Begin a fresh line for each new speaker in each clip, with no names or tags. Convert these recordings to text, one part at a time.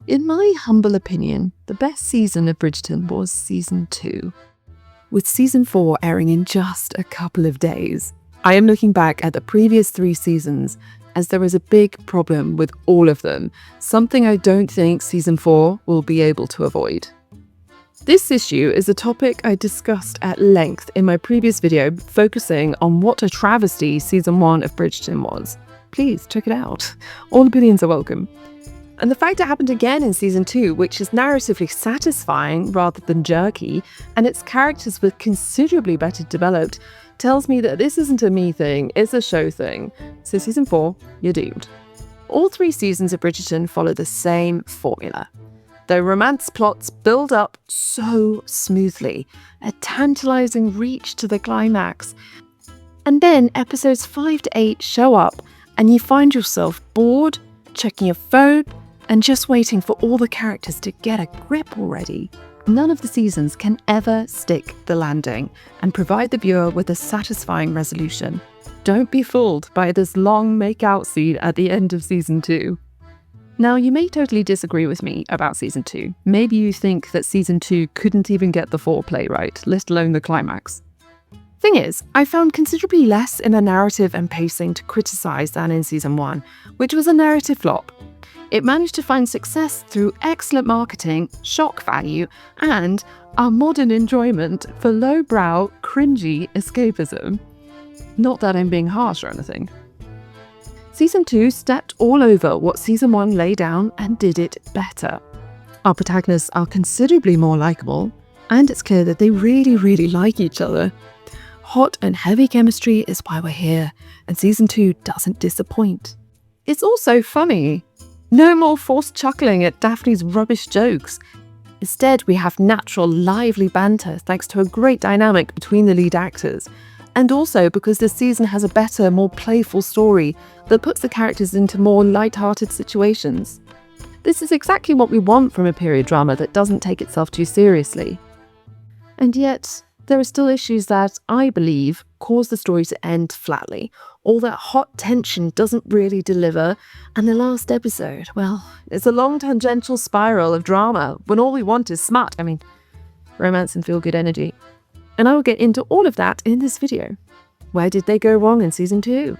In my humble opinion, the best season of Bridgerton was season 2, with season 4 airing in just a couple of days. I am looking back at the previous 3 seasons as there is a big problem with all of them, something I don't think season 4 will be able to avoid. This issue is a topic I discussed at length in my previous video, focusing on what a travesty season 1 of Bridgerton was. Please check it out. All opinions are welcome. And the fact it happened again in season 2, which is narratively satisfying rather than jerky, and its characters were considerably better developed, tells me that this isn't a me thing, it's a show thing. So season 4, you're doomed. All 3 seasons of Bridgerton follow the same formula. The romance plots build up so smoothly, a tantalizing reach to the climax. And then episodes 5 to 8 show up, and you find yourself bored, checking your phone, and just waiting for all the characters to get a grip already. None of the seasons can ever stick the landing and provide the viewer with a satisfying resolution. Don't be fooled by this long make-out scene at the end of season 2. Now, you may totally disagree with me about season 2. Maybe you think that season 2 couldn't even get the foreplay right, let alone the climax. Thing is, I found considerably less in the narrative and pacing to criticize than in season 1, which was a narrative flop. It managed to find success through excellent marketing, shock value, and a modern enjoyment for lowbrow, cringy escapism. Not that I'm being harsh or anything. Season 2 stepped all over what season 1 laid down and did it better. Our protagonists are considerably more likeable, and it's clear that they really like each other. Hot and heavy chemistry is why we're here, and season 2 doesn't disappoint. It's also funny. No more forced chuckling at Daphne's rubbish jokes. Instead, we have natural, lively banter thanks to a great dynamic between the lead actors. And also because this season has a better, more playful story that puts the characters into more light-hearted situations. This is exactly what we want from a period drama that doesn't take itself too seriously. And yet, there are still issues that, I believe, cause the story to end flatly. All that hot tension doesn't really deliver, and the last episode, well, it's a long tangential spiral of drama when all we want is smut. Romance and feel-good energy. And I will get into all of that in this video. Where did they go wrong in season 2?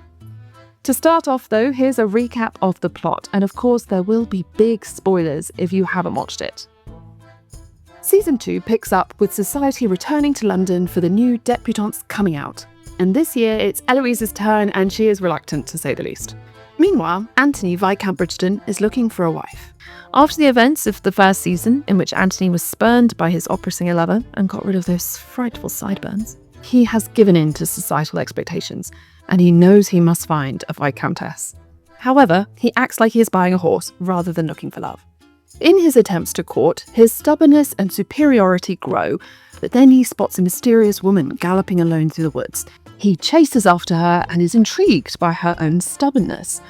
To start off though, here's a recap of the plot, and of course there will be big spoilers if you haven't watched it. Season 2 picks up with society returning to London for the new debutantes coming out. And this year it's Eloise's turn, and she is reluctant to say the least. Meanwhile, Anthony Viscount Bridgerton is looking for a wife. After the events of the first season, in which Anthony was spurned by his opera singer lover and got rid of those frightful sideburns, he has given in to societal expectations, and he knows he must find a viscountess. However, he acts like he is buying a horse rather than looking for love. In his attempts to court, his stubbornness and superiority grow, but then he spots a mysterious woman galloping alone through the woods. He chases after her and is intrigued by her own stubbornness.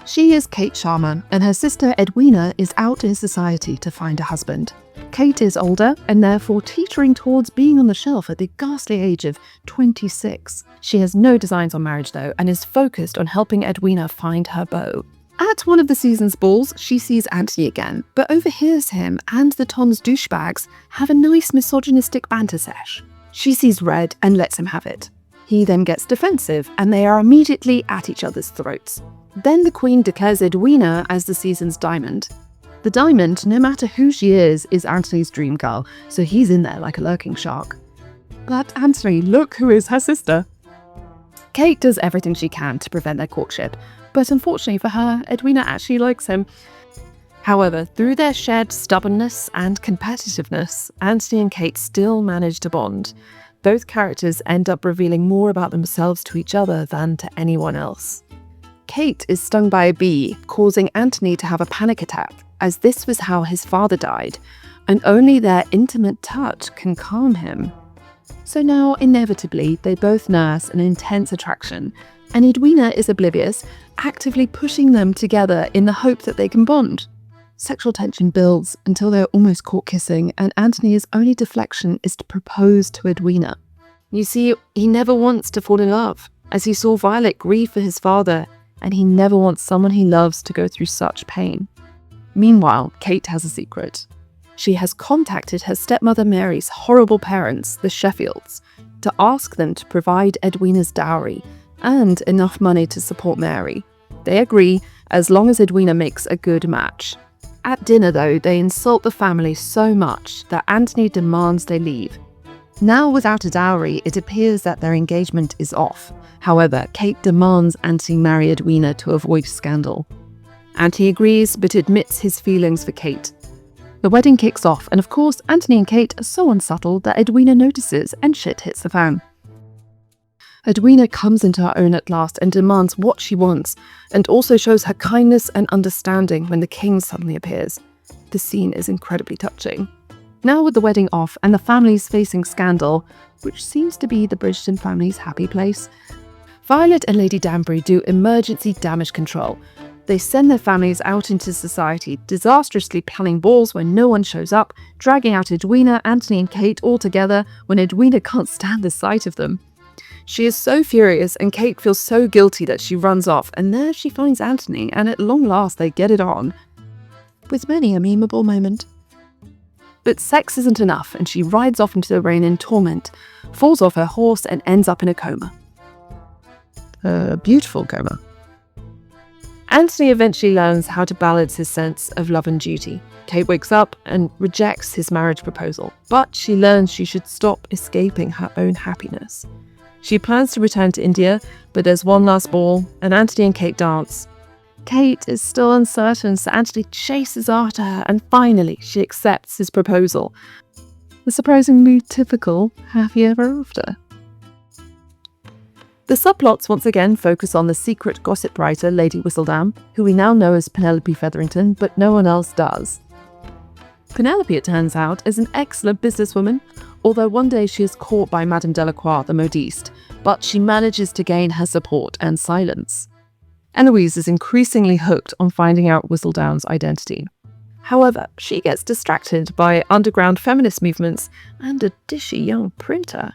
She is Kate Sharma, and her sister Edwina is out in society to find a husband. Kate is older and therefore teetering towards being on the shelf at the ghastly age of 26. She has no designs on marriage though, and is focused on helping Edwina find her beau. At one of the season's balls, she sees Anthony again, but overhears him and the Tom's douchebags have a nice misogynistic banter sesh. She sees red and lets him have it. He then gets defensive, and they are immediately at each other's throats. Then the Queen declares Edwina as the season's diamond. The diamond, no matter who she is Anthony's dream girl, so he's in there like a lurking shark. But Anthony, look who is her sister. Kate does everything she can to prevent their courtship, but unfortunately for her, Edwina actually likes him. However, through their shared stubbornness and competitiveness, Anthony and Kate still manage to bond. Both characters end up revealing more about themselves to each other than to anyone else. Kate is stung by a bee, causing Anthony to have a panic attack, as this was how his father died, and only their intimate touch can calm him. So now, inevitably, they both nurse an intense attraction, and Edwina is oblivious, actively pushing them together in the hope that they can bond. Sexual tension builds until they're almost caught kissing, and Anthony's only deflection is to propose to Edwina. You see, he never wants to fall in love, as he saw Violet grieve for his father, and he never wants someone he loves to go through such pain. Meanwhile, Kate has a secret. She has contacted her stepmother Mary's horrible parents, the Sheffields, to ask them to provide Edwina's dowry and enough money to support Mary. They agree as long as Edwina makes a good match. At dinner, though, they insult the family so much that Anthony demands they leave. Now, without a dowry, it appears that their engagement is off. However, Kate demands Anthony marry Edwina to avoid scandal. Anthony agrees, but admits his feelings for Kate. The wedding kicks off, and of course, Anthony and Kate are so unsubtle that Edwina notices and shit hits the fan. Edwina comes into her own at last and demands what she wants, and also shows her kindness and understanding when the king suddenly appears. The scene is incredibly touching. Now with the wedding off and the families facing scandal, which seems to be the Bridgerton family's happy place, Violet and Lady Danbury do emergency damage control. They send their families out into society, disastrously planning balls when no one shows up, dragging out Edwina, Anthony and Kate all together when Edwina can't stand the sight of them. She is so furious and Kate feels so guilty that she runs off, and there she finds Anthony, and at long last they get it on, with many a memeable moment. But sex isn't enough, and she rides off into the rain in torment, falls off her horse and ends up in a coma. A beautiful coma. Anthony eventually learns how to balance his sense of love and duty. Kate wakes up and rejects his marriage proposal, but she learns she should stop escaping her own happiness. She plans to return to India, but there's one last ball, and Anthony and Kate dance. Kate is still uncertain, so Anthony chases after her, and finally she accepts his proposal. The surprisingly typical happy ever after. The subplots once again focus on the secret gossip writer Lady Whistledown, who we now know as Penelope Featherington, but no one else does. Penelope, it turns out, is an excellent businesswoman, although one day she is caught by Madame Delacroix, the modiste, but she manages to gain her support and silence. Eloise is increasingly hooked on finding out Whistledown's identity. However, she gets distracted by underground feminist movements and a dishy young printer.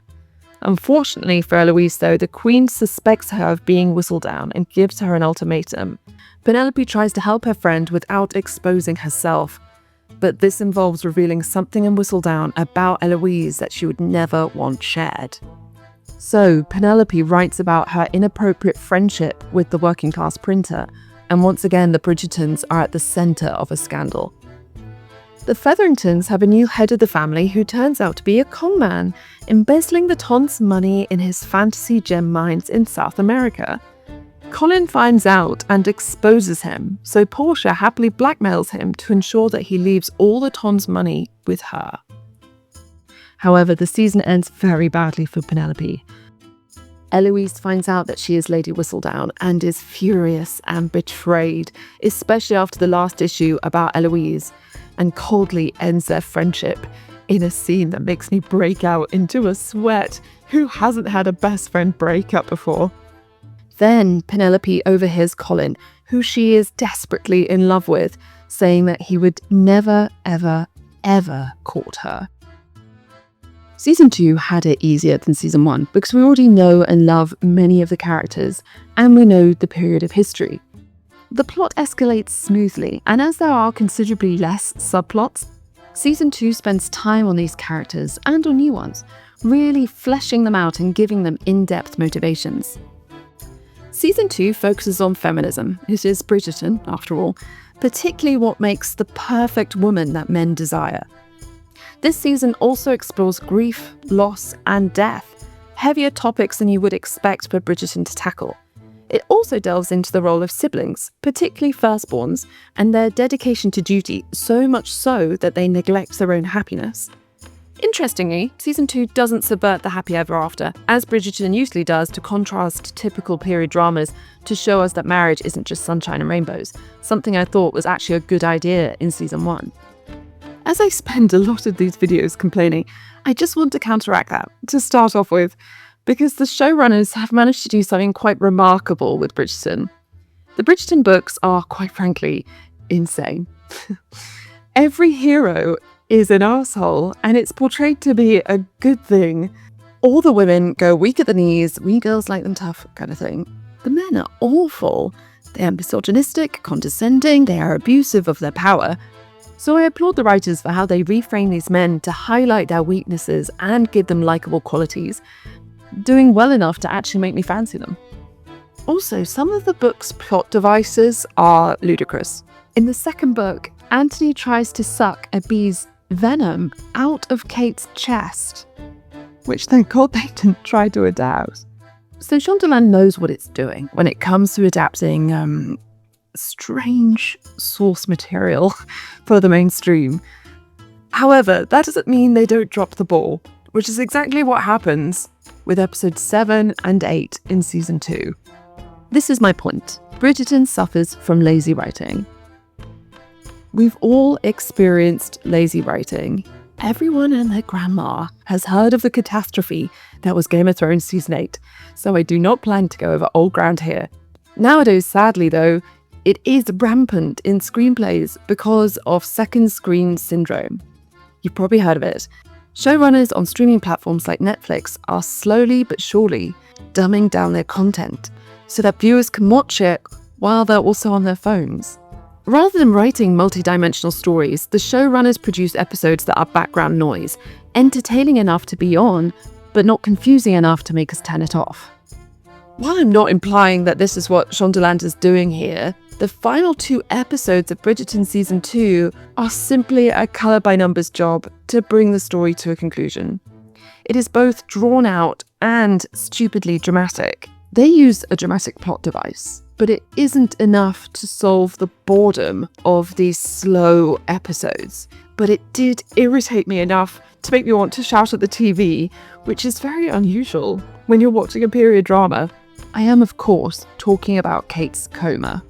Unfortunately for Eloise, though, the Queen suspects her of being Whistledown and gives her an ultimatum. Penelope tries to help her friend without exposing herself, but this involves revealing something in Whistledown about Eloise that she would never want shared. So, Penelope writes about her inappropriate friendship with the working class printer, and once again the Bridgertons are at the centre of a scandal. The Featheringtons have a new head of the family who turns out to be a con man, embezzling the Ton's money in his fantasy gem mines in South America. Colin finds out and exposes him, so Portia happily blackmails him to ensure that he leaves all the Ton's money with her. However, the season ends very badly for Penelope. Eloise finds out that she is Lady Whistledown and is furious and betrayed, especially after the last issue about Eloise, and coldly ends their friendship in a scene that makes me break out into a sweat. Who hasn't had a best friend breakup before? Then Penelope overhears Colin, who she is desperately in love with, saying that he would never, ever, ever court her. Season 2 had it easier than Season 1 because we already know and love many of the characters, and we know the period of history. The plot escalates smoothly, and as there are considerably less subplots, Season 2 spends time on these characters and on new ones, really fleshing them out and giving them in-depth motivations. Season 2 focuses on feminism. It is Bridgerton, after all, particularly what makes the perfect woman that men desire. This season also explores grief, loss, and death, heavier topics than you would expect for Bridgerton to tackle. It also delves into the role of siblings, particularly firstborns, and their dedication to duty, so much so that they neglect their own happiness. Interestingly, Season 2 doesn't subvert the happy ever after, as Bridgerton usually does to contrast typical period dramas to show us that marriage isn't just sunshine and rainbows, something I thought was actually a good idea in Season 1. As I spend a lot of these videos complaining, I just want to counteract that, to start off with, because the showrunners have managed to do something quite remarkable with Bridgerton. The Bridgerton books are, quite frankly, insane. Every hero is an asshole, and it's portrayed to be a good thing. All the women go weak at the knees, we girls like them tough kind of thing. The men are awful. They are misogynistic, condescending, they are abusive of their power. So I applaud the writers for how they reframe these men to highlight their weaknesses and give them likable qualities, doing well enough to actually make me fancy them. Also, some of the book's plot devices are ludicrous. In the second book, Anthony tries to suck a bee's venom out of Kate's chest, which thank God they didn't try to adapt. So Shondaland knows what it's doing when it comes to adapting strange source material for the mainstream. However, that doesn't mean they don't drop the ball, which is exactly what happens with episodes 7 and 8 in season 2. This is my point. Bridgerton suffers from lazy writing. We've all experienced lazy writing. Everyone and their grandma has heard of the catastrophe that was Game of Thrones season 8, so I do not plan to go over old ground here. Nowadays, sadly though, it is rampant in screenplays because of second screen syndrome. You've probably heard of it. Showrunners on streaming platforms like Netflix are slowly but surely dumbing down their content so that viewers can watch it while they're also on their phones. Rather than writing multi-dimensional stories, the showrunners produce episodes that are background noise, entertaining enough to be on, but not confusing enough to make us turn it off. While I'm not implying that this is what Shondaland is doing here, the final 2 episodes of Bridgerton Season 2 are simply a colour-by-numbers job to bring the story to a conclusion. It is both drawn out and stupidly dramatic. They use a dramatic plot device, but it isn't enough to solve the boredom of these slow episodes. But it did irritate me enough to make me want to shout at the TV, which is very unusual when you're watching a period drama. I am, of course, talking about Kate's coma.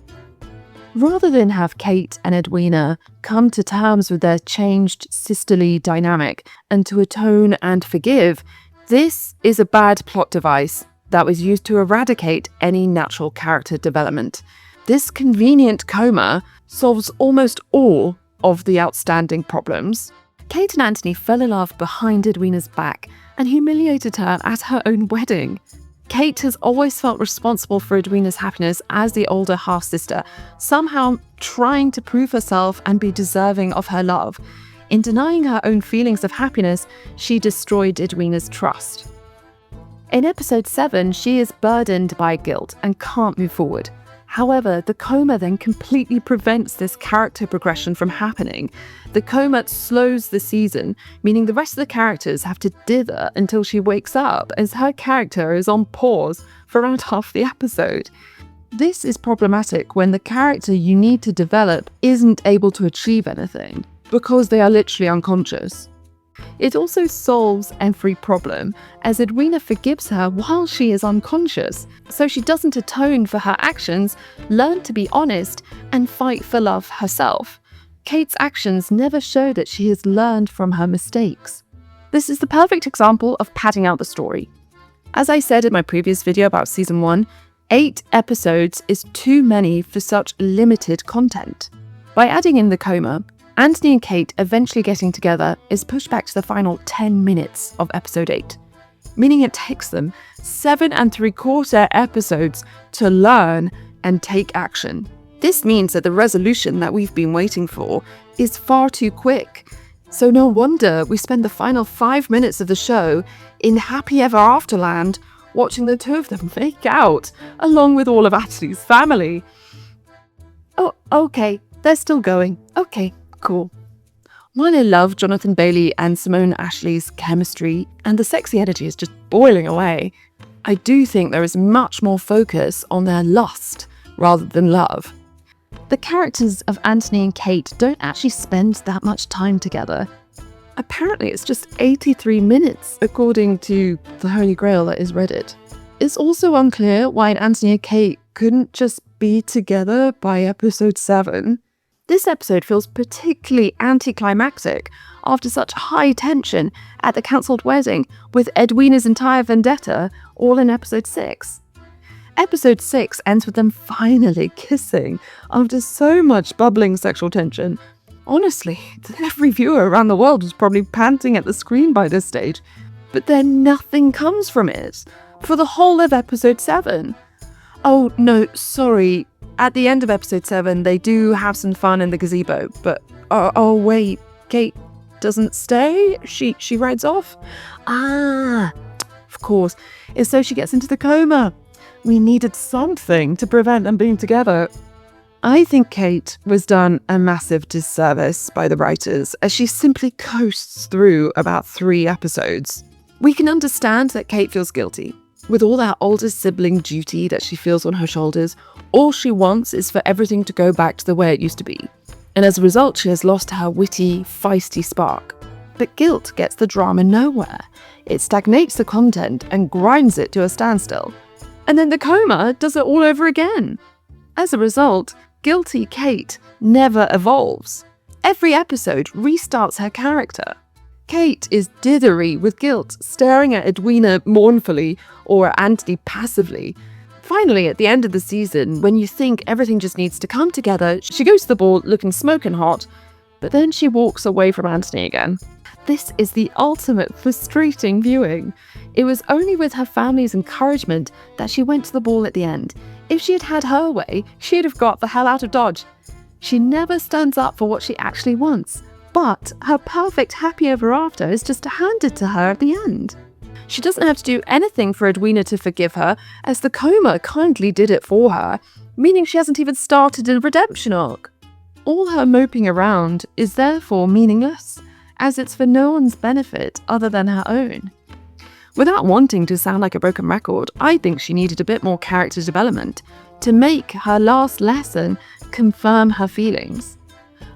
Rather than have Kate and Edwina come to terms with their changed sisterly dynamic and to atone and forgive, this is a bad plot device that was used to eradicate any natural character development. This convenient coma solves almost all of the outstanding problems. Kate and Anthony fell in love behind Edwina's back and humiliated her at her own wedding. Kate has always felt responsible for Edwina's happiness as the older half-sister, somehow trying to prove herself and be deserving of her love. In denying her own feelings of happiness, she destroyed Edwina's trust. In episode 7, she is burdened by guilt and can't move forward. However, the coma then completely prevents this character progression from happening. The coma slows the season, meaning the rest of the characters have to dither until she wakes up, as her character is on pause for around half the episode. This is problematic when the character you need to develop isn't able to achieve anything, because they are literally unconscious. It also solves every problem, as Edwina forgives her while she is unconscious, so she doesn't atone for her actions, learn to be honest, and fight for love herself. Kate's actions never show that she has learned from her mistakes. This is the perfect example of padding out the story. As I said in my previous video about season 1, 8 episodes is too many for such limited content. By adding in the coma, Anthony and Kate eventually getting together is pushed back to the final 10 minutes of episode 8, meaning it takes them 7 3/4 episodes to learn and take action. This means that the resolution that we've been waiting for is far too quick. So no wonder we spend the final 5 minutes of the show in happy ever after land watching the two of them make out, along with all of Anthony's family. Oh, okay, they're still going. Okay. Cool. While I love Jonathan Bailey and Simone Ashley's chemistry, and the sexy energy is just boiling away, I do think there is much more focus on their lust rather than love. The characters of Anthony and Kate don't actually spend that much time together. Apparently it's just 83 minutes, according to the Holy Grail that is Reddit. It's also unclear why Anthony and Kate couldn't just be together by episode 7. This episode feels particularly anticlimactic after such high tension at the cancelled wedding, with Edwina's entire vendetta all in episode 6. Episode 6 ends with them finally kissing after so much bubbling sexual tension. Honestly, every viewer around the world was probably panting at the screen by this stage, but then nothing comes from it for the whole of episode 7. Oh, no, sorry. At the end of episode 7, they do have some fun in the gazebo, but oh wait, Kate doesn't stay? She rides off? Ah, of course. It's so she gets into the coma. We needed something to prevent them being together. I think Kate was done a massive disservice by the writers as she simply coasts through about 3 episodes. We can understand that Kate feels guilty. With all that older sibling duty that she feels on her shoulders, all she wants is for everything to go back to the way it used to be. And as a result, she has lost her witty, feisty spark. But guilt gets the drama nowhere. It stagnates the content and grinds it to a standstill. And then the coma does it all over again. As a result, guilty Kate never evolves. Every episode restarts her character. Kate is dithery with guilt, staring at Edwina mournfully or at Anthony passively. Finally, at the end of the season, when you think everything just needs to come together, she goes to the ball looking smoking hot, but then she walks away from Anthony again. This is the ultimate frustrating viewing. It was only with her family's encouragement that she went to the ball at the end. If she had had her way, she'd have got the hell out of Dodge. She never stands up for what she actually wants, but her perfect happy ever after is just handed to her at the end. She doesn't have to do anything for Edwina to forgive her, as the coma kindly did it for her, meaning she hasn't even started a redemption arc. All her moping around is therefore meaningless, as it's for no one's benefit other than her own. Without wanting to sound like a broken record, I think she needed a bit more character development to make her last lesson confirm her feelings.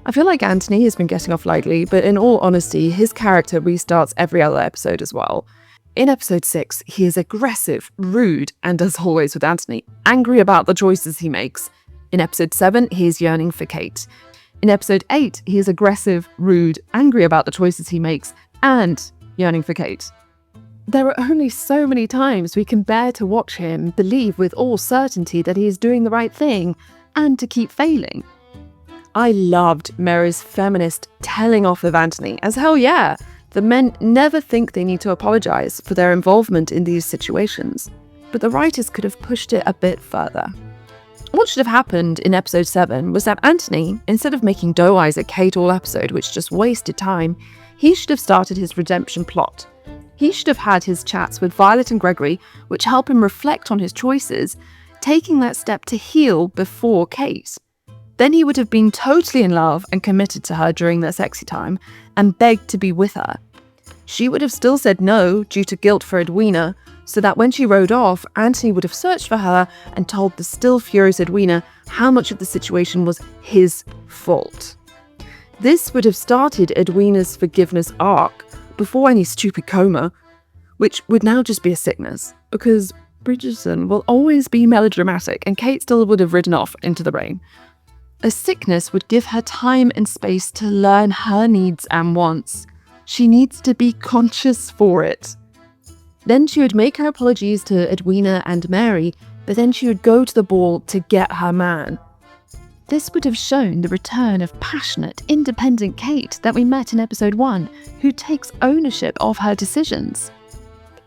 I feel like Anthony has been getting off lightly, but in all honesty, his character restarts every other episode as well. In episode 6, he is aggressive, rude, and as always with Anthony, angry about the choices he makes. In episode 7, he is yearning for Kate. In episode 8, he is aggressive, rude, angry about the choices he makes, and yearning for Kate. There are only so many times we can bear to watch him believe with all certainty that he is doing the right thing, and to keep failing. I loved Mary's feminist telling off of Anthony, as hell yeah, the men never think they need to apologize for their involvement in these situations, but the writers could have pushed it a bit further. What should have happened in episode 7 was that Anthony, instead of making doe eyes at Kate all episode, which just wasted time, he should have started his redemption plot. He should have had his chats with Violet and Gregory, which help him reflect on his choices, taking that step to heal before Kate. Then he would have been totally in love and committed to her during their sexy time and begged to be with her. She would have still said no due to guilt for Edwina, so that when she rode off, Anthony would have searched for her and told the still furious Edwina how much of the situation was his fault. This would have started Edwina's forgiveness arc before any stupid coma, which would now just be a sickness, because Bridgerton will always be melodramatic and Kate still would have ridden off into the rain. A sickness would give her time and space to learn her needs and wants. She needs to be conscious for it. Then she would make her apologies to Edwina and Mary, but then she would go to the ball to get her man. This would have shown the return of passionate, independent Kate that we met in episode 1, who takes ownership of her decisions.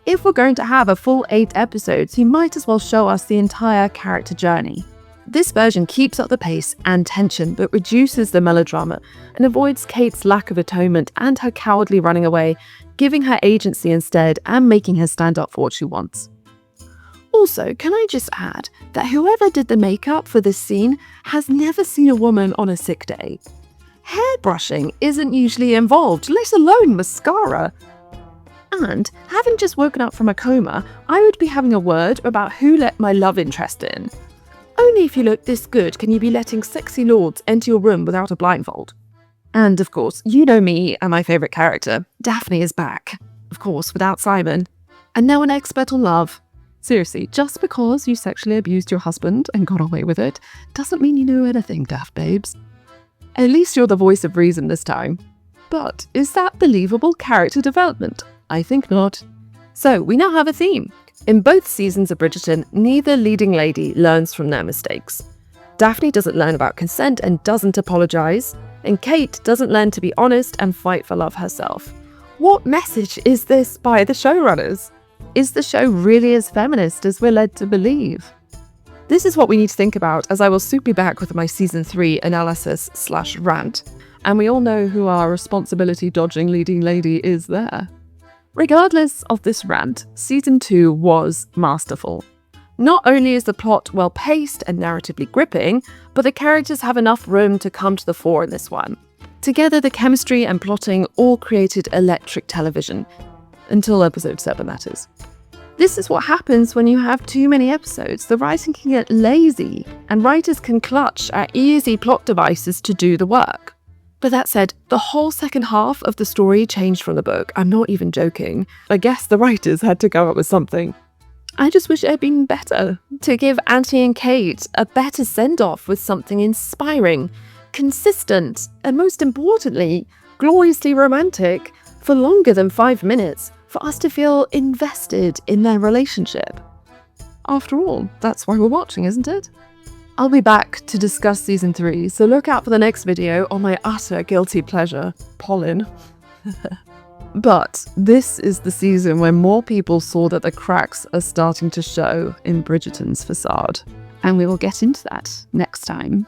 If we're going to have a full 8 episodes, you might as well show us the entire character journey. This version keeps up the pace and tension, but reduces the melodrama and avoids Kate's lack of atonement and her cowardly running away, giving her agency instead and making her stand up for what she wants. Also, can I just add that whoever did the makeup for this scene has never seen a woman on a sick day. Hairbrushing isn't usually involved, let alone mascara. And having just woken up from a coma, I would be having a word about who let my love interest in. Only if you look this good can you be letting sexy lords enter your room without a blindfold. And of course, you know me and my favourite character, Daphne is back. Of course, without Simon. And now an expert on love. Seriously, just because you sexually abused your husband and got away with it, doesn't mean you know anything, Daft babes. At least you're the voice of reason this time. But is that believable character development? I think not. So, we now have a theme. In both seasons of Bridgerton, neither leading lady learns from their mistakes. Daphne doesn't learn about consent and doesn't apologise, and Kate doesn't learn to be honest and fight for love herself. What message is this by the showrunners? Is the show really as feminist as we're led to believe? This is what we need to think about, as I will soon be back with my season 3 analysis/rant, and we all know who our responsibility-dodging leading lady is there. Regardless of this rant, season 2 was masterful. Not only is the plot well-paced and narratively gripping, but the characters have enough room to come to the fore in this one. Together, the chemistry and plotting all created electric television. Until episode 7, that is. This is what happens when you have too many episodes. The writing can get lazy, and writers can clutch at easy plot devices to do the work. But that said, the whole second half of the story changed from the book. I'm not even joking. I guess the writers had to come up with something. I just wish it had been better. To give Anthony and Kate a better send-off with something inspiring, consistent, and most importantly, gloriously romantic for longer than 5 minutes, for us to feel invested in their relationship. After all, that's why we're watching, isn't it? I'll be back to discuss season 3, so look out for the next video on my utter guilty pleasure, Pollen. But this is the season where more people saw that the cracks are starting to show in Bridgerton's facade. And we will get into that next time.